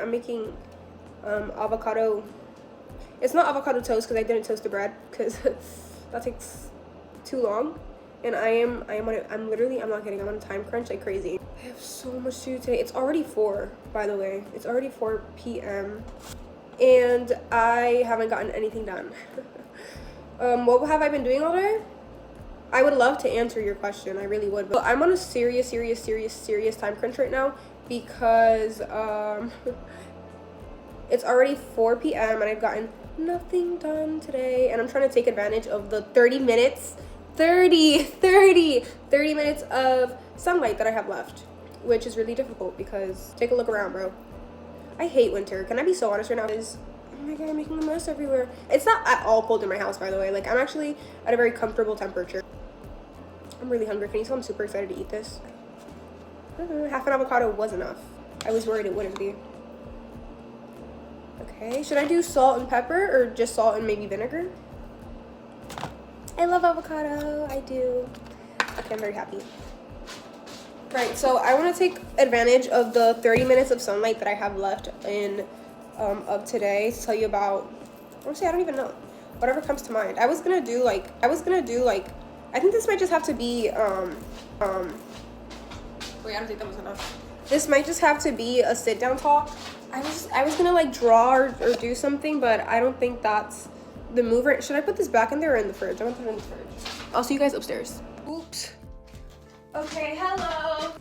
I'm making avocado. It's not avocado toast because I didn't toast the bread because that takes too long. And I'm not kidding, I'm on a time crunch like crazy. I have so much to do today. It's already 4, by the way. It's already 4 p.m. and I haven't gotten anything done. What have I been doing all day? I would love to answer your question, I really would, but I'm on a serious time crunch right now because it's already 4 p.m. and I've gotten nothing done today, and I'm trying to take advantage of the 30 minutes of sunlight that I have left, which is really difficult because take a look around, bro. I hate winter. Can I be so honest right now? Oh my god, I'm making a mess everywhere. It's not at all cold in my house, by the way. Like, I'm actually at a very comfortable temperature. I'm really hungry. Can you tell I'm super excited to eat this? Half an avocado was enough. I was worried it wouldn't be. Okay, should I do salt and pepper or just salt and maybe vinegar? I love avocado. I do. Okay, I'm very happy. Right, so I want to take advantage of the 30 minutes of sunlight that I have left of today to tell you about, honestly, I don't even know, whatever comes to mind. I was gonna do like, I think this might just have to be, wait, I don't think that was enough. This might just have to be a sit down talk. I was gonna like draw or do something, but I don't think that's the move. Right? Should I put this back in there or in the fridge? I'm gonna put it in the fridge. I'll see you guys upstairs. Oops. Okay, hello.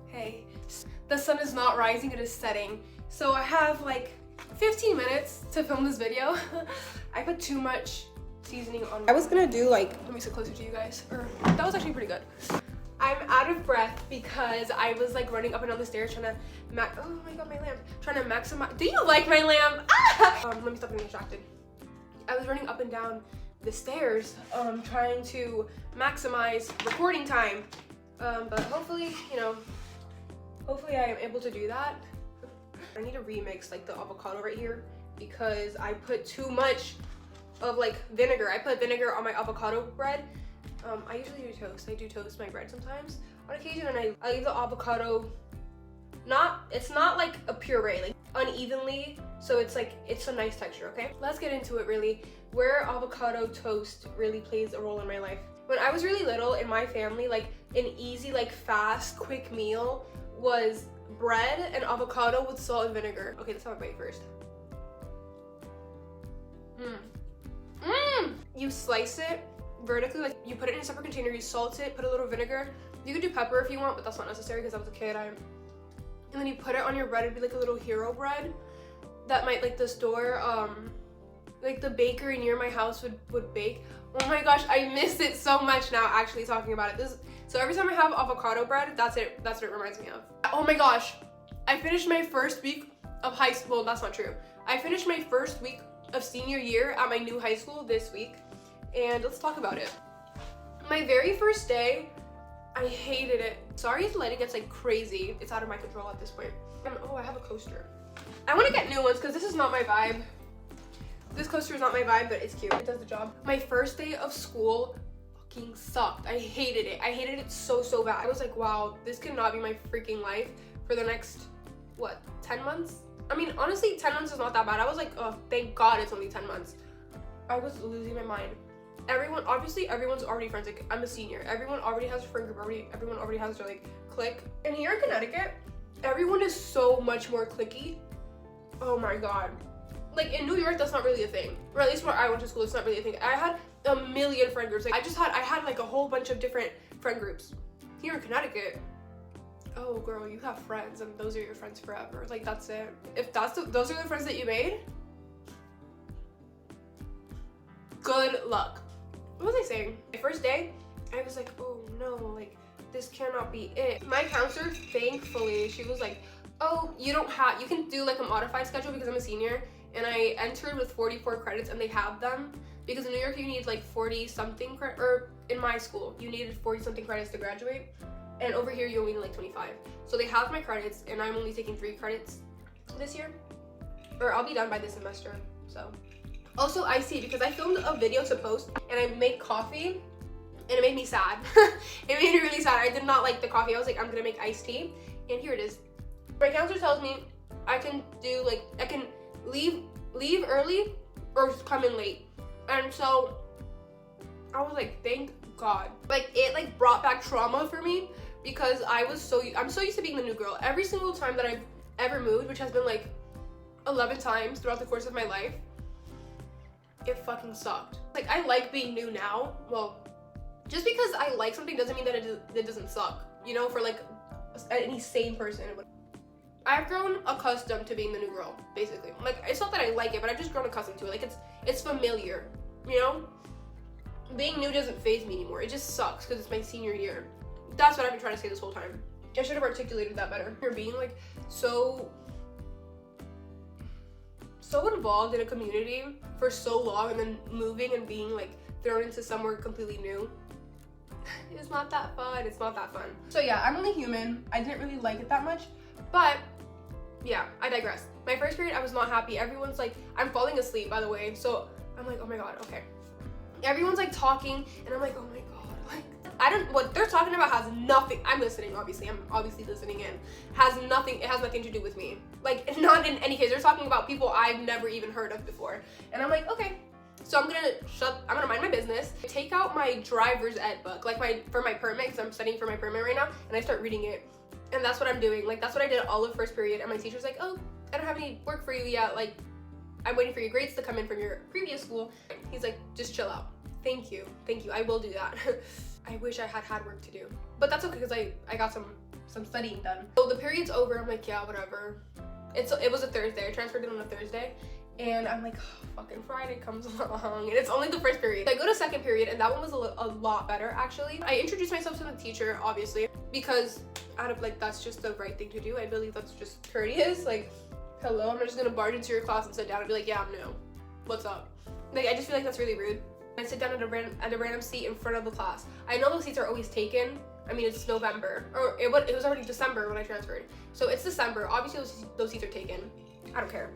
Hey, the sun is not rising, it is setting. So I have like 15 minutes to film this video. I put too much seasoning on. I was gonna do like, let me sit closer to you guys. That was actually pretty good. I'm out of breath because I was like running up and down the stairs trying to oh my god, my lamp. Trying to maximize. Do you like my lamp? Ah! Let me stop getting distracted. I was running up and down the stairs trying to maximize recording time. But hopefully, hopefully I am able to do that. I need to remix like the avocado right here because I put too much of like vinegar. I put vinegar on my avocado bread. I usually do toast. I do toast my bread sometimes on occasion, and I leave the avocado it's not like a puree, like unevenly, so it's like it's a nice texture. Okay, let's get into it. Really, where avocado toast really plays a role in my life. When I was really little, in my family, like an easy, like fast, quick meal was bread and avocado with salt and vinegar. Okay, let's have a bite first. You slice it vertically, like you put it in a separate container, you salt it, put a little vinegar. You could do pepper if you want, but that's not necessary because I was a kid. And then you put it on your bread. It'd be like a little hero bread that might like the store, like the bakery near my house would bake. Oh my gosh, I miss it so much now actually talking about it. So every time I have avocado bread, that's what it reminds me of. Oh my gosh, I finished my first week of high school. Well, that's not true. I finished my first week of senior year at my new high school this week, and let's talk about it. My very first day, I hated it. Sorry if the lighting gets like crazy. It's out of my control at this point. Oh, I have a coaster. I want to get new ones because this is not my vibe. This coaster is not my vibe, but it's cute. It does the job. My first day of school fucking sucked. I hated it. I hated it so bad. I was like, wow, this cannot be my freaking life for the next, what, 10 months? I mean, honestly, 10 months is not that bad. I was like, oh, thank God it's only 10 months. I was losing my mind. Everyone's already friends. Like, I'm a senior. Everyone already has a friend group. Everyone already has their like clique. And here in Connecticut, everyone is so much more cliquey. Oh my god. Like in New York, that's not really a thing. Or at least where I went to school, it's not really a thing. I had a million friend groups. Like I had like a whole bunch of different friend groups. Here in Connecticut, oh girl, you have friends and those are your friends forever. Like that's it. If those are the friends that you made, good luck. What was I saying? My first day, I was like, oh no, like this cannot be it. My counselor, thankfully, she was like, oh, you can do like a modified schedule because I'm a senior, and I entered with 44 credits and they have them because in New York you need like 40 something or in my school you needed 40 something credits to graduate, and over here you only need like 25. So they have my credits and I'm only taking 3 credits this year, or I'll be done by this semester. So also I see, because I filmed a video to post and I made coffee and it made me sad. It made me really sad. I did not like the coffee. I was like, I'm gonna make iced tea, and here it is. My counselor tells me I can do like, I can leave early or come in late. And so I was like, thank God. Like, it like brought back trauma for me because I'm so used to being the new girl. Every single time that I've ever moved, which has been like 11 times throughout the course of my life, it fucking sucked. Like, I like being new now. Well, just because I like something doesn't mean that it doesn't suck, you know, for like any sane person. I've grown accustomed to being the new girl, basically. Like, it's not that I like it, but I've just grown accustomed to it. Like, it's familiar, you know? Being new doesn't faze me anymore. It just sucks because it's my senior year. That's what I've been trying to say this whole time. I should have articulated that better. You're being like so involved in a community for so long and then moving and being like thrown into somewhere completely new. It's not that fun. It's not that fun. So yeah, I'm only human. I didn't really like it that much, but yeah, I digress. My first period, I was not happy. Everyone's like, I'm falling asleep, by the way. So I'm like, oh my God, okay. Everyone's like talking and I'm like, oh my God, like, what they're talking about has nothing, I'm listening, obviously. I'm obviously listening in. It has nothing to do with me. Like, not in any case. They're talking about people I've never even heard of before. And I'm like, okay. So I'm gonna mind my business, take out my driver's ed book, like for my permit, because I'm studying for my permit right now, and I start reading it. And that's what I'm doing. Like, that's what I did all of first period. And my teacher's like, oh, I don't have any work for you yet. Like, I'm waiting for your grades to come in from your previous school. He's like, just chill out. Thank you. I will do that. I wish I had work to do, but that's okay because I got some studying done. So the period's over. I'm like, yeah, whatever. It was a Thursday. I transferred it on a Thursday, and I'm like, oh, fucking Friday comes along, and it's only the first period. I go to second period, and that one was a lot better actually. I introduced myself to the teacher, obviously, because out of like that's just the right thing to do. I believe that's just courteous. Like, hello, I'm not just gonna barge into your class and sit down and be like, yeah, I'm new. What's up? Like, I just feel like that's really rude. I sit down at a random seat in front of the class. I know those seats are always taken. I mean, it's November, or it was already December when I transferred. So it's December. Obviously, those seats are taken. I don't care.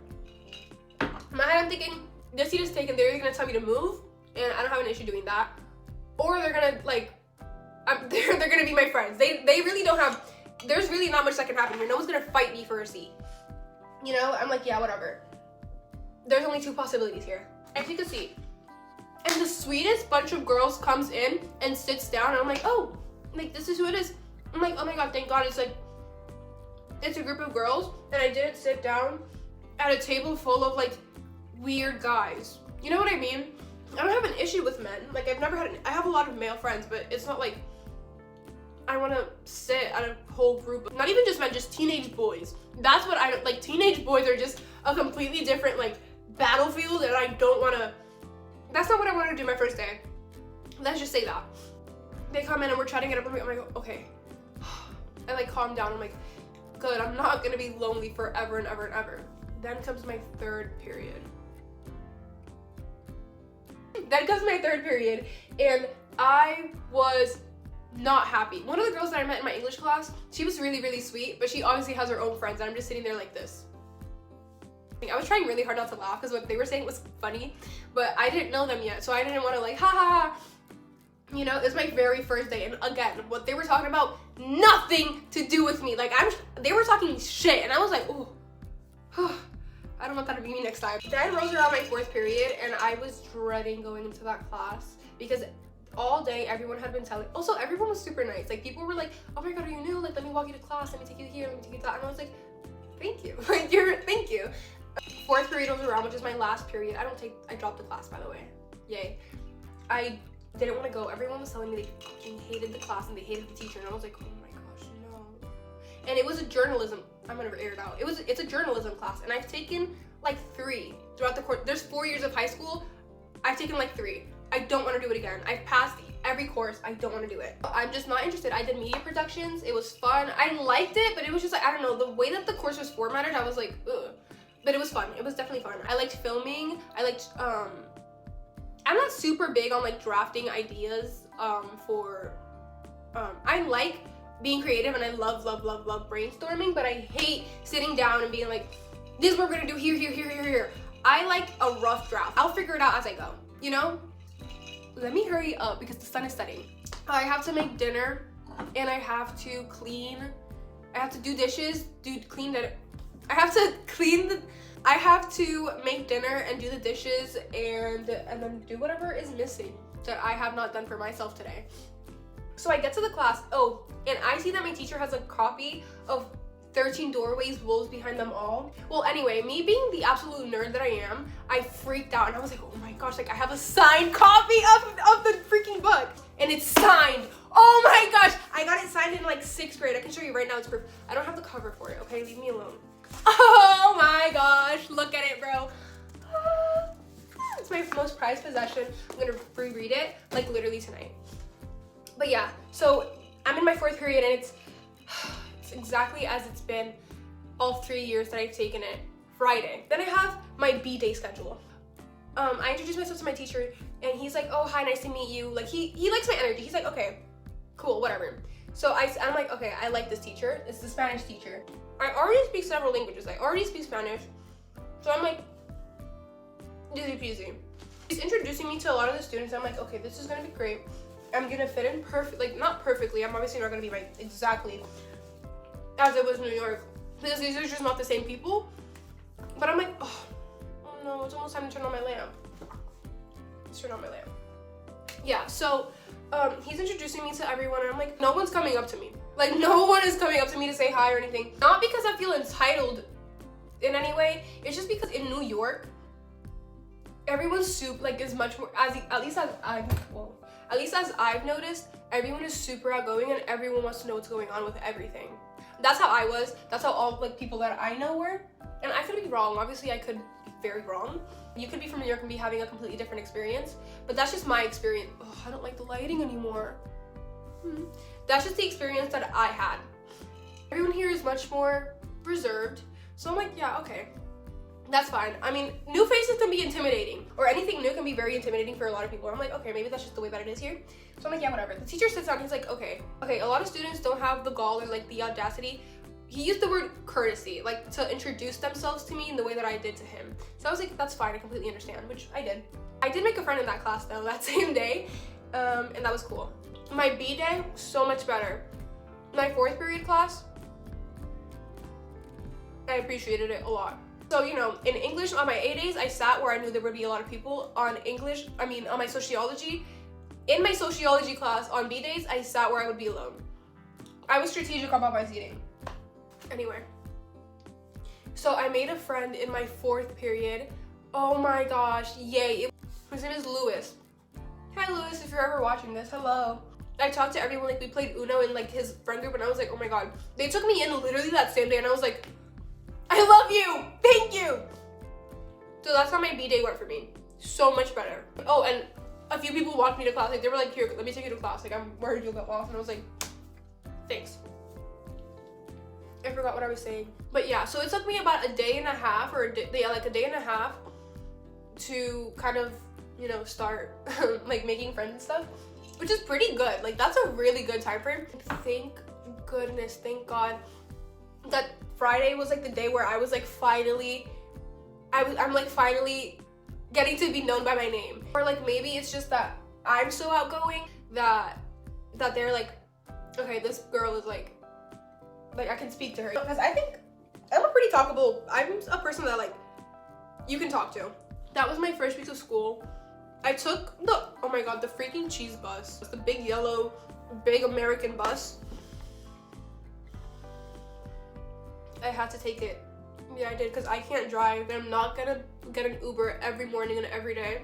In my head, I'm thinking, this seat is taken. They're either gonna tell me to move, and I don't have an issue doing that, or they're gonna like, they're gonna be my friends. They really don't have. There's really not much that can happen here. No one's gonna fight me for a seat. You know, I'm like, yeah, whatever. There's only two possibilities here. I take a seat. And the sweetest bunch of girls comes in and sits down, and I'm like, oh, like, this is who it is. I'm like, oh my God, thank God. It's like, it's a group of girls, and I didn't sit down at a table full of like weird guys. You know what I mean? I don't have an issue with men. Like, I have a lot of male friends, but it's not like I want to sit at a whole group of, not even just men, just teenage boys. That's what I like. Teenage boys are just a completely different like battlefield, and I don't want to. That's not what I wanted to do my first day. Let's just say that. They come in and we're chatting it up. I'm like, okay. I like calm down. I'm like, good. I'm not gonna be lonely forever and ever and ever. Then comes my third period. And I was not happy. One of the girls that I met in my English class, she was really, really sweet, but she obviously has her own friends, and I'm just sitting there like this. I was trying really hard not to laugh because what they were saying was funny, but I didn't know them yet, so I didn't want to like, ha ha ha. You know, it was my very first day, and again, what they were talking about, nothing to do with me. Like, they were talking shit, and I was like, ooh, I don't want that to be me next time. Then rolls around my fourth period, and I was dreading going into that class because all day everyone had been telling. Also, everyone was super nice. Like, people were like, oh my God, are you new? Like, let me walk you to class. Let me take you here. Let me take you to that. And I was like, thank you. Like, thank you. Fourth period was around, which is my last period. I dropped the class, by the way. Yay. I didn't want to go. Everyone was telling me they fucking hated the class and they hated the teacher, and I was like, oh my gosh, no. And it was a journalism, I'm gonna air it out. It's a journalism class, and I've taken like 3 throughout the course. There's 4 years of high school. I've taken like 3. I don't want to do it again. I've passed every course. I don't want to do it. I'm just not interested. I did media productions. It was fun. I liked it, but it was just like, I don't know, the way that the course was formatted, I was like, ugh. But it was fun. It was definitely fun. I liked filming. I liked, I'm not super big on like drafting ideas I like being creative, and I love brainstorming, but I hate sitting down and being like, this is what we're gonna do here. I like a rough draft. I'll figure it out as I go, you know? Let me hurry up because the sun is setting. I have to make dinner, and I have to clean I have to do dishes, clean dinner. I have to make dinner and do the dishes and then do whatever is missing that I have not done for myself today. So I get to the class, and I see that my teacher has a copy of 13 Doorways, Wolves Behind Them All. Well, anyway, me being the absolute nerd that I am, I freaked out and I was like, oh my gosh, like I have a signed copy of the freaking book. And it's signed. Oh my gosh, I got it signed in like 6th grade. I can show you right now, it's proof. I don't have the cover for it, okay? Leave me alone. Oh my gosh, look at it, bro. It's my most prized possession. I'm gonna reread it like literally tonight. But yeah, so I'm in my 4th period and it's exactly as it's been all 3 years that I've taken it. Friday. Then I have my B-day schedule. I introduced myself to my teacher and he's like, oh, hi, nice to meet you. Like he likes my energy. He's like, okay, cool, whatever. So I'm like, okay, I like this teacher. It's the Spanish teacher. I already speak several languages. I already speak Spanish. So I'm like, easy peasy. He's introducing me to a lot of the students. I'm like, okay, this is gonna be great. I'm gonna fit in like not perfectly. I'm obviously not gonna be like exactly as it was in New York because these are just not the same people. But I'm like, oh no, it's almost time to turn on my lamp. Let's turn on my lamp. Yeah, so he's introducing me to everyone and I'm like, no one's coming up to me. Like no one is coming up to me to say hi or anything. Not because I feel entitled in any way. It's just because in New York, everyone's super like is much more at least as I've noticed, everyone is super outgoing and everyone wants to know what's going on with everything. That's how I was. That's how all like people that I know were. And I could be wrong. Obviously, I could be very wrong. You could be from New York and be having a completely different experience. But that's just my experience. Oh, I don't like the lighting anymore. That's just the experience that I had. Everyone here is much more reserved. So I'm like, yeah, okay. That's fine. I mean, new faces can be intimidating, or anything new can be very intimidating for a lot of people. I'm like, okay, maybe that's just the way that it is here. So I'm like, yeah, whatever. The teacher sits down, he's like, okay, a lot of students don't have the gall or like the audacity. He used the word courtesy, like to introduce themselves to me in the way that I did to him. So I was like, that's fine, I completely understand, which I did. I did make a friend in that class though, that same day, and that was cool. My B day, so much better. My 4th period class, I appreciated it a lot. So, you know, in English, on my A days, I sat where I knew there would be a lot of people. On my sociology, in my sociology class, on B days, I sat where I would be alone. I was strategic about my seating. Anyway. So I made a friend in my 4th period. Oh my gosh, yay. His name is Lewis. Hi Lewis, if you're ever watching this, hello. I talked to everyone, like we played Uno in like his friend group and I was like, oh my god. They took me in literally that same day and I was like, I love you! Thank you! So that's how my B-day went for me. So much better. Oh, and a few people walked me to class. Like, they were like, here, let me take you to class. Like, I'm worried you'll get lost. And I was like, thanks. I forgot what I was saying. But yeah, so it took me about a day and a half, like a day and a half to kind of, you know, start like making friends and stuff, which is pretty good. Like, that's a really good time frame. Thank goodness, thank God that Friday was like the day where I was like finally getting to be known by my name. Or like maybe it's just that I'm so outgoing that they're like, okay, this girl is like I can speak to her. Because I think I'm a person that like you can talk to. That was my first week of school. I took oh my god, the freaking cheese bus. It's the big yellow, big American bus. I had to take it. Yeah, I did, because I can't drive and I'm not gonna get an Uber every morning and every day.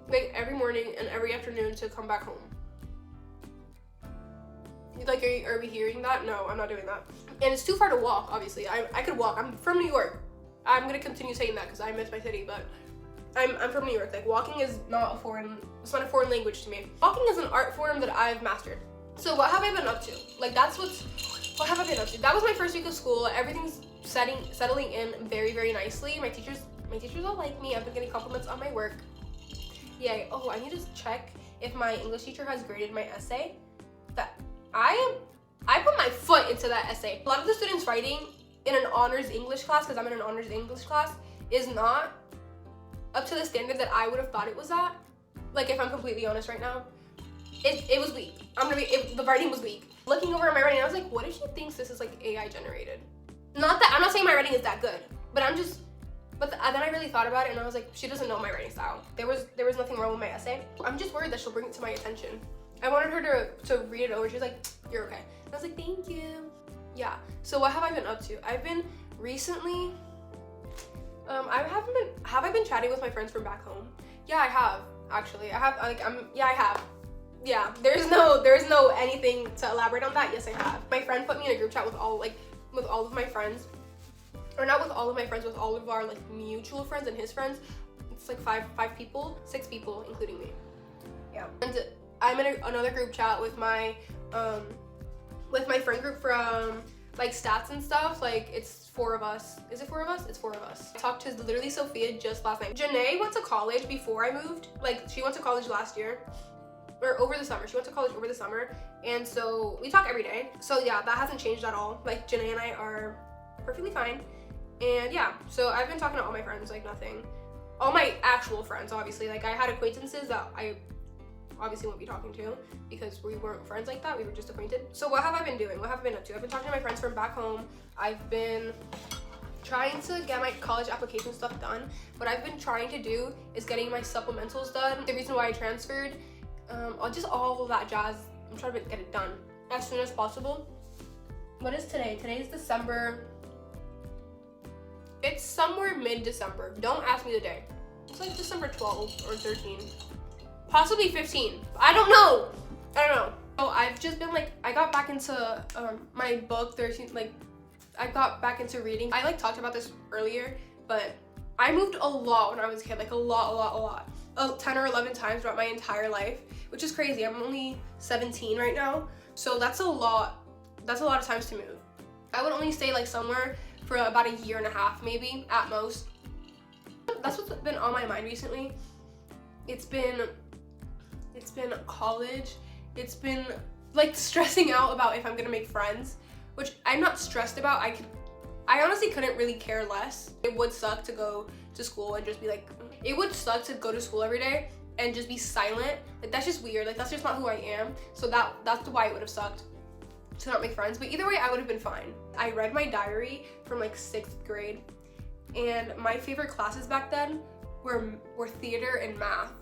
Like every morning and every afternoon to come back home. Like, are we hearing that? No, I'm not doing that. And it's too far to walk, obviously. I could walk. I'm from New York. I'm gonna continue saying that because I miss my city, but I'm from New York. Like, walking is not a foreign language to me. Walking is an art form that I've mastered. So what have I been up to? Like, what have I been up to? That was my first week of school. Everything's settling in very, very nicely. My teachers all like me. I've been getting compliments on my work. Yay. Oh, I need to check if my English teacher has graded my essay. That I put my foot into that essay. A lot of the students writing in an honors English class, because I'm in an honors English class, is not up to the standard that I would have thought it was at. Like, if I'm completely honest right now. it was weak. The writing was weak. Looking over at my writing, I was like, what if she thinks this is like AI generated? Not that, I'm not saying my writing is that good, but then I really thought about it and I was like, she doesn't know my writing style. There was nothing wrong with my essay. I'm just worried that she'll bring it to my attention. I wanted her to read it over. She was like, you're okay. And I was like, thank you. Yeah, so what have I been up to? I've been recently, have I been chatting with my friends from back home? Yeah, I have, actually. I have. Yeah, there's no anything to elaborate on that. Yes, I have. My friend put me in a group chat with all of my friends. Or not with all of my friends, with all of our like mutual friends and his friends. It's like 6 people, including me. Yeah. And I'm in another group chat with my friend group from like stats and stuff. Like it's 4 of us. Is it 4 of us? It's 4 of us. I talked to literally Sophia just last night. Janae went to college before I moved. Like she went to college last year. Or over the summer. She went to college over the summer. And so we talk every day. So yeah, that hasn't changed at all. Like Janae and I are perfectly fine. And yeah, so I've been talking to all my friends, like nothing. All my actual friends, obviously. Like I had acquaintances that I obviously won't be talking to because we weren't friends like that. We were just acquainted. So what have I been doing? What have I been up to? I've been talking to my friends from back home. I've been trying to get my college application stuff done. What I've been trying to do is getting my supplementals done. The reason why I transferred, just all of that jazz. I'm trying to get it done as soon as possible. What is today? Today is December. It's somewhere mid-December. Don't ask me the day. It's like December 12th or 13th. Possibly 15. I don't know. So I've just been like, I got back into my book 13, like I got back into reading. I like talked about this earlier, but I moved a lot when I was a kid, like a lot. 10 or 11 times throughout my entire life, which is crazy. I'm only 17 right now. So that's a lot of times to move. I would only stay like somewhere for about a year and a half, maybe, at most. That's what's been on my mind recently. It's been college. It's been like stressing out about if I'm gonna make friends, which I'm not stressed about. I honestly couldn't really care less. It would suck to go to school and just be like, it would suck to go to school every day and just be silent. Like that's just weird. Like that's just not who I am. So that's why it would have sucked to not make friends, but either way I would have been fine. I read my diary from like 6th grade and my favorite classes back then were theater and math.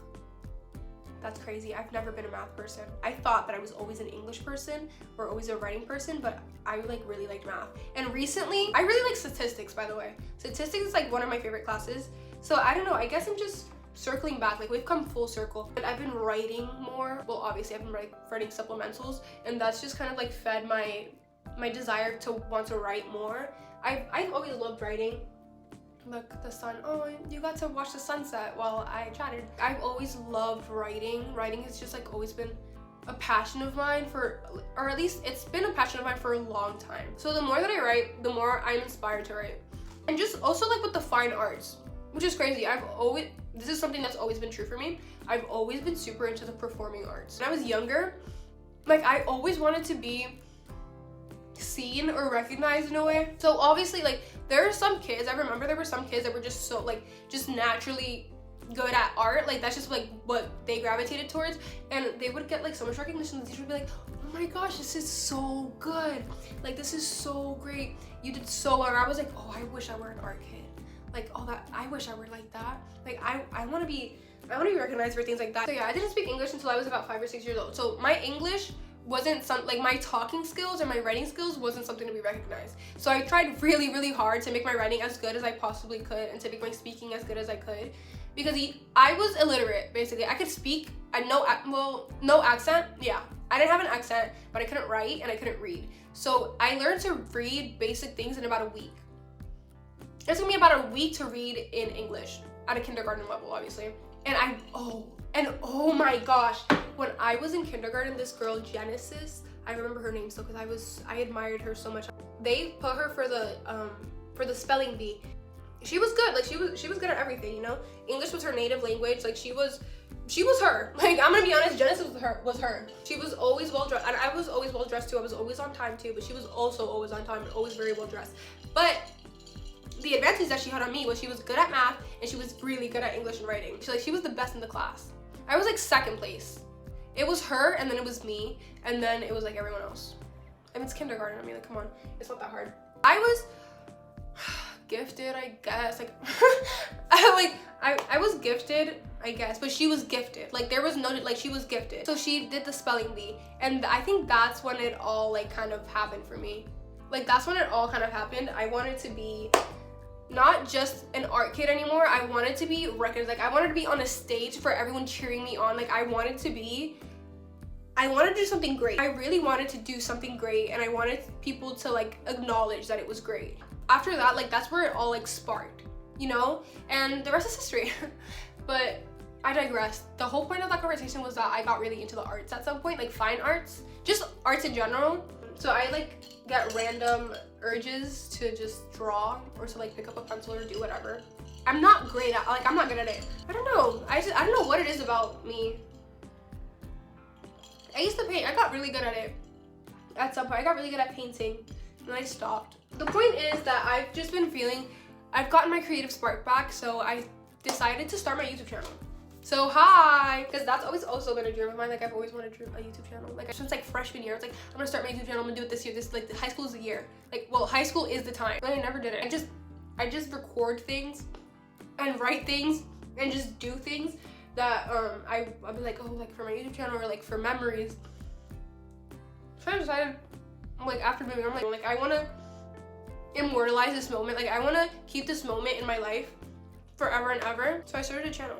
That's crazy. I've never been a math person. I thought that I was always an English person or always a writing person, but I like really liked math. And recently, I really like statistics, by the way. Statistics is like one of my favorite classes. So I don't know, I guess I'm just circling back, like we've come full circle. But I've been writing more. Well, obviously I've been writing supplementals, and that's just kind of like fed my desire to want to write more. I've always loved writing. Look, the sun. Oh, you got to watch the sunset while I chatted. I've always loved writing. Writing has just like always been a passion of mine or at least it's been a passion of mine for a long time. So the more that I write, the more I'm inspired to write. And just also like with the fine arts, which is crazy. This is something that's always been true for me. I've always been super into the performing arts. When I was younger, like I always wanted to be seen or recognized in a way. So obviously like there are some kids, I remember there were some kids that were just so like just naturally good at art. Like that's just like what they gravitated towards, and they would get like so much recognition. The teacher would be like, oh my gosh, this is so good. Like this is so great. You did so well. And I was like, oh, I wish I were an art kid. Like all that, I wish I were like that. Like I want to be recognized for things like that. So yeah, I didn't speak English until I was about 5 or 6 years old. So my English wasn't like my talking skills or my writing skills wasn't something to be recognized. So I tried really, really hard to make my writing as good as I possibly could and to make my speaking as good as I could, because I was illiterate basically. I could speak, no accent. Yeah, I didn't have an accent, but I couldn't write and I couldn't read. So I learned to read basic things in about a week. It took me about a week to read in English at a kindergarten level, obviously. And oh my gosh, when I was in kindergarten, this girl Genesis, I remember her name still because I admired her so much. They put her for the spelling bee. She was good. Like she was good at everything, you know. English was her native language. Like she was her. Like I'm gonna be honest, Genesis was her. She was always well dressed, and I was always well dressed too. I was always on time too, but she was also always on time and always very well dressed. But the advantage that she had on me was she was good at math and she was really good at English and writing. She was the best in the class. I was like 2nd place. It was her, and then it was me, and then it was like everyone else. I mean, it's kindergarten. I mean, like, come on, it's not that hard. I was gifted, I guess. Like, I was gifted, I guess, but she was gifted. Like, there was no, like, she was gifted. So she did the spelling bee, and I think that's when it all, like, kind of happened for me. Like, that's when it all kind of happened. I wanted to be not just an art kid anymore. I wanted to be recognized. Like, I wanted to be on a stage for everyone cheering me on. Like, I wanted to do something great. I really wanted to do something great, and I wanted people to, like, acknowledge that it was great. After that, like, that's where it all, like, sparked, you know? And the rest is history. But I digress. The whole point of that conversation was that I got really into the arts at some point, like fine arts, just arts in general. So I, like, get random urges to just draw or to, like, pick up a pencil or do whatever. I'm not great at, like, I'm not good at it. I don't know. I don't know what it is about me. I used to paint. I got really good at it at some point. I got really good at painting, and then I stopped. The point is that I've just been feeling, I've gotten my creative spark back, so I decided to start my YouTube channel. So hi, because that's always also been a dream of mine. Like, I've always wanted to do a YouTube channel. Like, since, like, freshman year, it's like, I'm gonna start my YouTube channel, I'm gonna do it this year. This, like, high school is the year. Like, well, high school is the time. But I never did it. I just record things and write things and just do things that I'll be like, oh, like, for my YouTube channel or, like, for memories. So I decided, like, after moving, I'm like, I wanna immortalize this moment. Like, I wanna keep this moment in my life forever and ever. So I started a channel.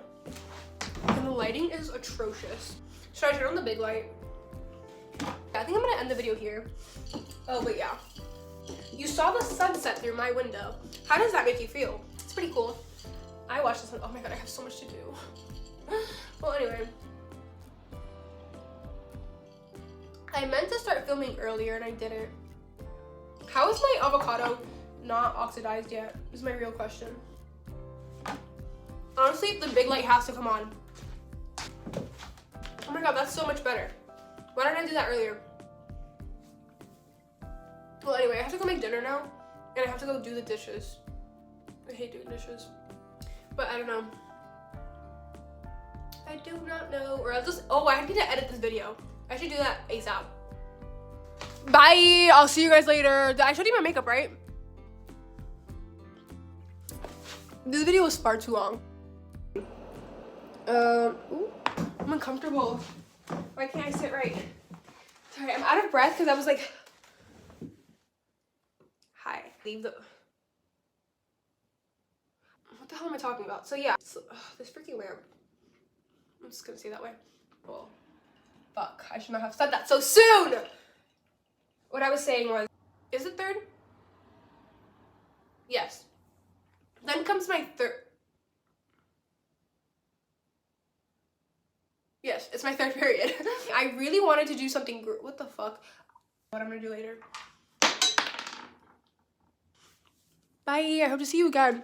And the lighting is atrocious. Should I turn on the big light? I think I'm gonna end the video here. Oh, but yeah. You saw the sunset through my window. How does that make you feel? It's pretty cool. I watched this one. Oh my god, I have so much to do. Well, anyway. I meant to start filming earlier and I didn't. How is my avocado not oxidized yet? Is my real question. Honestly, the big light has to come on. Oh my god, that's so much better. Why didn't I do that earlier? Well, anyway, I have to go make dinner now, and I have to go do the dishes. I hate doing dishes. But I don't know. I do not know. Or I'll just, oh, I need to edit this video. I should do that ASAP. Bye, I'll see you guys later. I showed you my makeup, right? This video was far too long. Ooh, I'm uncomfortable. Why can't I sit right? Sorry, I'm out of breath because I was like, hi. Leave the, what the hell am I talking about? So yeah, this freaking lamp. I'm just gonna say that way. Well, fuck, I should not have said that so soon. What I was saying was, is it third? Yes. Then comes my third. Yes, it's my third period. I really wanted to do something, what the fuck? What I'm gonna do later. Bye, I hope to see you again.